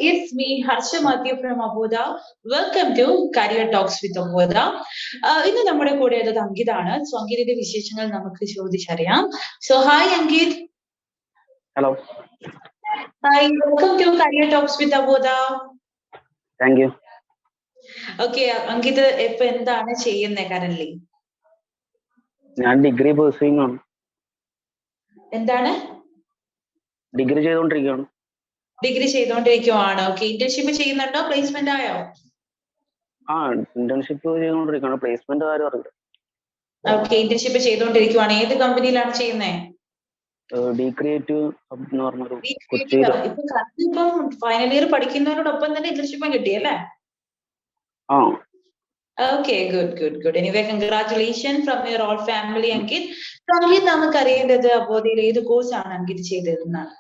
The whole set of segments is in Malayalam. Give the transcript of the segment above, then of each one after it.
it's me, Harsha Matthew from Avodha. Welcome to Career Talks with Avodha. ഇന്ന് നമ്മുടെ കൂടെ ഉള്ളത് അങ്കിതാണ്. സോ അങ്കിതിന്റെ വിശേഷങ്ങൾ നമുക്ക് ചോദിച്ചറിയാം. So hi Ankit. Hello. Hi, welcome to Career Talks with Avodha. Thank you. Okay, Ankit ഇപ്പൊ എന്താണ് ചെയ്യുന്നത് കറന്റ്ലി? ഞാൻ ഡിഗ്രി പർസ്യൂയിങ് ആണ്. എന്താണ്? ഡിഗ്രി ചെയ്തുകൊണ്ടിരിക്കുകയാണ്. ഡിഗ്രി ചെയ്തുകൊണ്ടിരിക്കുകയാണ്. ഓക്കെ, ഇന്റേൺഷിപ്പ് ചെയ്യുന്നുണ്ടോ? പ്ലേസ്മെന്റ് ആയോ? ഇന്റേൺഷിപ്പ് ചെയ്തുകൊണ്ടിരിക്കുകയാണ്. പ്ലേസ്മെന്റ് ആരും അറിയില്ല. ഓക്കെ, ഇന്റേൺഷിപ്പ് ചെയ്തുകൊണ്ടിരിക്കുകയാണ്. ഏത് കമ്പനിയിലാണ് ചെയ്യുന്നത്? ഡെക്രേറ്റ് എന്ന് പറഞ്ഞൊരു ഇപ്പം ഫൈനൽ ഇയർ പഠിക്കുന്നവരോടൊപ്പം തന്നെ ഇന്റേൺഷിപ്പും കിട്ടിയല്ലേ? Okay, good. Anyway, congratulations from your all family, Ankit. Ankit, നമുക്ക് അറിയേണ്ടത് അബോധയിൽ ഏത് കോഴ്സ് ആണ് അങ്കിത് ചെയ്തിരുന്നത്?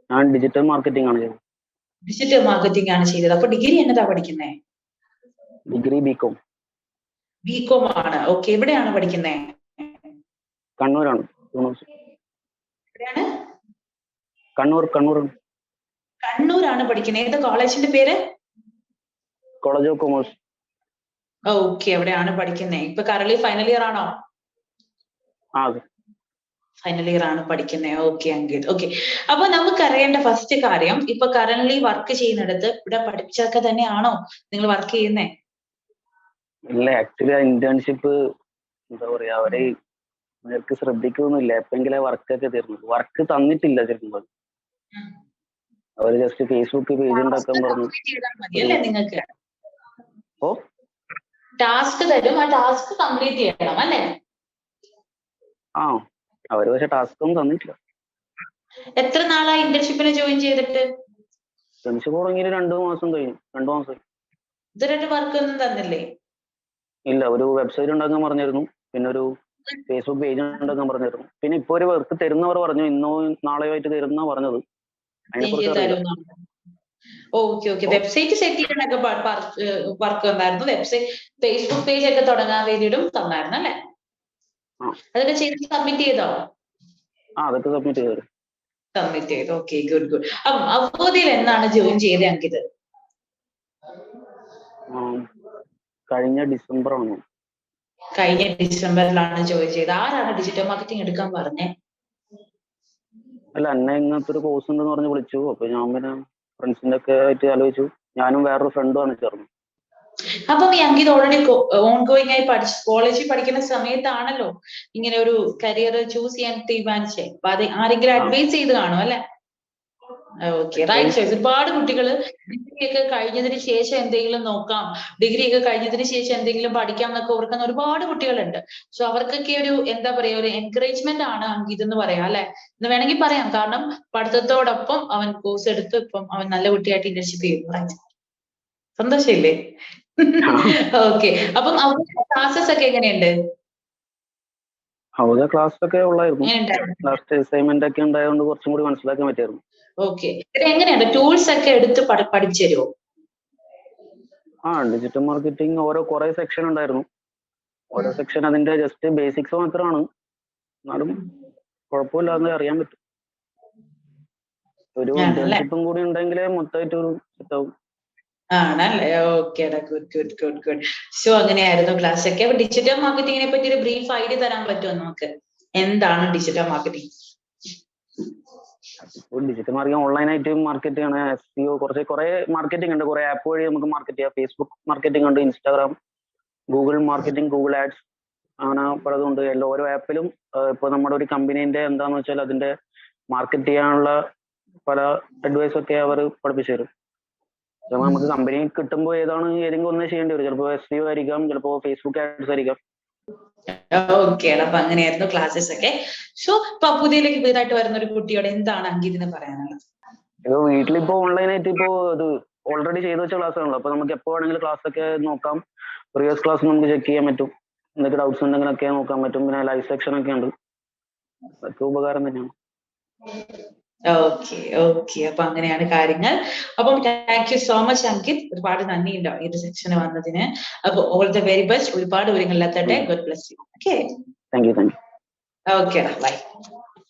ഞാൻ ഡിജിറ്റൽ മാർക്കറ്റിംഗ് ആണ് ചെയ്തത്. ഡിജിറ്റൽ മാർക്കറ്റിംഗ് ആണ് ചെയ്തത്. അപ്പൊ ഡിഗ്രി എന്നതാ പഠിക്കുന്നത്? Degree BCom. ബികോം ആണ്. ഓക്കെ, എവിടെയാണ് പഠിക്കുന്നത്? കണ്ണൂരാണ്. എവിടെയാണ്? കണ്ണൂരാണ് പഠിക്കുന്നത്. ഏത് കോളേജിന്റെ പേര്? College of commerce. ഓക്കെ, എവിടെയാണ് പഠിക്കുന്നത്? ഇപ്പൊ കറന്റ് ഫൈനൽ ഇയർ ആണോ? ഫൈനൽ ഇയർ ആണ് പഠിക്കുന്നത്. ഓക്കെ അങ്കിത്. ഓക്കെ, അപ്പൊ നമുക്ക് അറിയേണ്ട ഫസ്റ്റ് കാര്യം, ഇപ്പൊ കറന്റ് വർക്ക് ചെയ്യുന്നിടത്ത് ഇവിടെ പഠിച്ചൊക്കെ തന്നെയാണോ നിങ്ങൾ വർക്ക് ചെയ്യുന്നേ? ഇല്ല, ആക്ച്വലി ഇന്റേൺഷിപ്പ് എന്താ പറയാ, അവർക്ക് ശ്രദ്ധിക്കൊന്നുമില്ല. എപ്പെങ്കിലും വർക്കൊക്കെ തരുന്നത്, വർക്ക് തന്നിട്ടില്ല ശരിക്കും. അവര് ജസ്റ്റ് ഫേസ്ബുക്ക് പേജ് ഉണ്ടാക്കാൻ പറഞ്ഞു. നിങ്ങൾക്ക് ടാസ്ക് തരും, ആ ടാസ്ക് കംപ്ലീറ്റ് ചെയ്യണം അല്ലേ? അവര് പക്ഷെ ടാസ്ക് ഒന്നും തന്നിട്ടില്ല. എത്ര നാളായി ഇന്റേൺഷിപ്പിന് ജോയിൻ ചെയ്തിട്ട്? ഇന്റേൺഷിപ്പ് തുടങ്ങിയിട്ട് 2 മാസം കഴിഞ്ഞു. 2 മാസം. ഇതുവരെ വർക്ക് ഒന്നും തന്നില്ലേ? ഇല്ല, ഒരു വെബ്സൈറ്റ് ഉണ്ടാക്കാൻ പറഞ്ഞിരുന്നു, പിന്നെ ഒരു ഫേസ്ബുക്ക് പേജ് ഉണ്ടാക്കാൻ പറഞ്ഞിരുന്നു. പിന്നെ ഇപ്പൊ ഒരു വർക്ക് തരുന്നവർ പറഞ്ഞു ഇന്നോ നാളെയോ ആയിട്ട് തരുന്ന പറഞ്ഞത്. ഓക്കെ, വെബ്സൈറ്റ് സെറ്റ് ചെയ്യാനൊക്കെ വർക്ക് വന്നായിരുന്നു. വെബ്സൈറ്റ് ഫേസ്ബുക്ക് പേജ് ഒക്കെ തുടങ്ങാൻ വേണ്ടിയിട്ടും തന്നായിരുന്നു അല്ലേ? അതൊക്കെ ചെയ്ത് സബ്മിറ്റ് ചെയ്തോ? അതൊക്കെ സബ്മിറ്റ് ചെയ്തു. Okay, good. അവോധയിൽ എന്നാണ് ജോയിൻ ചെയ്തത് അങ്കിത്? കഴിഞ്ഞ ഡിസംബർ ആണ്. കഴിഞ്ഞ ഡിസംബറിലാണ് ജോയിൻ ചെയ്തത്. ആരാണ് ഡിജിറ്റൽ മാർക്കറ്റിംഗ് എടുക്കാൻ പറഞ്ഞേ? അല്ല, എന്നെ ഇങ്ങനത്തെ ഒരു കോഴ്സ് ഉണ്ടെന്ന് പറഞ്ഞ് വിളിച്ചു. അപ്പൊ ഞാൻ പിന്നെ ഫ്രണ്ട്സിന്റെ ഒക്കെ ആയിട്ട് ആലോചിച്ചു. ഞാനും വേറൊരു ഫ്രണ്ടുമാണ് ചേർന്നു. അപ്പം ഈ അങ്കിത് ഓൾറെഡി ഓൺ ഗോയിങ് ആയി കോളേജിൽ പഠിക്കുന്ന സമയത്താണല്ലോ ഇങ്ങനെ ഒരു കരിയർ ചൂസ് ചെയ്യാൻ തീരുമാനിച്ചേ. അപ്പൊ അത് ആരെങ്കിലും അഡ്വൈസ് ചെയ്ത് കാണും അല്ലെ? Okay, right choice. ഒരുപാട് കുട്ടികൾ ഡിഗ്രി ഒക്കെ കഴിഞ്ഞതിന് ശേഷം എന്തെങ്കിലും നോക്കാം, ഡിഗ്രി ഒക്കെ കഴിഞ്ഞതിന് ശേഷം എന്തെങ്കിലും പഠിക്കാം എന്നൊക്കെ ഓർക്കുന്ന ഒരുപാട് കുട്ടികളുണ്ട്. സോ അവർക്കൊക്കെ ഒരു എന്താ പറയാ, ഒരു എൻകറേജ്മെന്റ് ആണ് അങ്കിത് എന്ന് പറയാം അല്ലെ, എന്ന് വേണമെങ്കിൽ പറയാം. കാരണം പഠിത്തത്തോടൊപ്പം അവൻ കോഴ്സ് എടുത്ത് ഇപ്പം അവൻ നല്ല കുട്ടിയായിട്ട് ഇന്റേൺഷിപ്പ് ചെയ്യുന്നു. സന്തോഷമില്ലേ? ഓക്കെ, അപ്പം അവരുടെ ക്ലാസ്സസ് ഒക്കെ എങ്ങനെയുണ്ട്? അവരുടെ ക്ലാസ് ഒക്കെ ഉള്ളായിരുന്നു. ലാസ്റ്റ് അസൈൻമെന്റ് ഒക്കെ ഉണ്ടായതുകൊണ്ട് കുറച്ചും കൂടി മനസ്സിലാക്കാൻ പറ്റിയായിരുന്നു. ഓക്കെ, എങ്ങനെയാണ് ടൂൾസ് ഒക്കെ എടുത്ത് പഠിപ്പിച്ചു തരുമോ? ഡിജിറ്റൽ മാർക്കറ്റിംഗ് കുറെ സെക്ഷൻ ഉണ്ടായിരുന്നു. ഓരോ സെക്ഷൻ അതിന്റെ ജസ്റ്റ് ബേസിക്സ് മാത്രമാണ്. എന്നാലും കുഴപ്പമില്ലാതെ അറിയാൻ പറ്റും. ഒരു ഇന്റേൺഷിപ്പും കൂടി ഉണ്ടെങ്കിലേ മൊത്തമായിട്ടൊരു സെറ്റാവും. ആണല്ലേ? ഓക്കേടാ, ഗുഡ്. സോ അങ്ങനെയായിരുന്നു ക്ലാസ് ഒക്കെ. അപ്പൊ ഡിജിറ്റൽ മാർക്കറ്റിങ്ങിനെ പറ്റി ഒരു ബ്രീഫ് ഐഡിയ തരാൻ പറ്റുമോ നമുക്ക്? എന്താണ് ഡിജിറ്റൽ മാർക്കറ്റിംഗ്? ഡിജിറ്റൽ മാർക്കറ്റിംഗ് ഓൺലൈനായിട്ട് മാർക്കറ്റ് ആണ്. SEO കുറെ മാർക്കറ്റിംഗ് ഉണ്ട്. കുറെ ആപ്പ് വഴി നമുക്ക് മാർക്കറ്റ് ചെയ്യാം. ഫേസ്ബുക്ക് മാർക്കറ്റിംഗ് ഉണ്ട്, Instagram, Google marketing, Google ads, അങ്ങനെ പലതുണ്ട്. ഓരോ ആപ്പിലും ഇപ്പൊ നമ്മുടെ ഒരു കമ്പനീന്റെ എന്താന്ന് വെച്ചാൽ അതിന്റെ മാർക്കറ്റ് ചെയ്യാനുള്ള പല അഡ്വൈസ് ഒക്കെ അവർ പഠിപ്പിച്ചു തരും. ചിലപ്പോൾ നമുക്ക് കമ്പനി കിട്ടുമ്പോൾ ഏതെങ്കിലും ഒന്നേ ചെയ്യേണ്ടി വരും. ചിലപ്പോൾ SEO ആയിരിക്കാം, ചിലപ്പോൾ ഫേസ്ബുക്ക് ആഡ്സ് ആയിരിക്കാം. ഓക്കെ, അപ്പൊ അങ്ങനെയായിരുന്നു ക്ലാസ്സസ് ഒക്കെ. സോ ഇപ്പൊ പുതിയതിലേക്ക് പുതിയതായിട്ട് വരുന്ന ഒരു കുട്ടിയോട് എന്താണ് അങ്കിതിന് പറയാനുള്ളത്? വീട്ടിലിപ്പോ ഓൺലൈനായിട്ട് ഇപ്പോ ഇത് ഓൾറെഡി ചെയ്തു വെച്ച ക്ലാസ് ആണല്ലോ. അപ്പൊ നമുക്ക് എപ്പോ വേണമെങ്കിലും ക്ലാസ് ഒക്കെ നോക്കാം. പ്രീവിയസ് ക്ലാസ് നമുക്ക് ചെക്ക് ചെയ്യാൻ പറ്റും. എന്തൊക്കെ ഡൗട്ട്സ് ഉണ്ടെങ്കിലൊക്കെ നോക്കാൻ പറ്റും. പിന്നെ ലൈവ് സെക്ഷൻ ഒക്കെ ഉണ്ട്. അതൊക്കെ ഉപകാരം തന്നെയാണ്. ഓക്കെ, അപ്പൊ അങ്ങനെയാണ് കാര്യങ്ങൾ. അപ്പം thank you so much Ankit. ഒരുപാട് നന്ദിയുണ്ടോ ഈ ഒരു സെക്ഷന് വന്നതിന്. അപ്പൊ ഓൾ ദ വെരി ബെസ്റ്റ്. ഒരുപാട് വിവരങ്ങളിലെത്തട്ടെ. God bless you. Okay, thank you. Okay, by.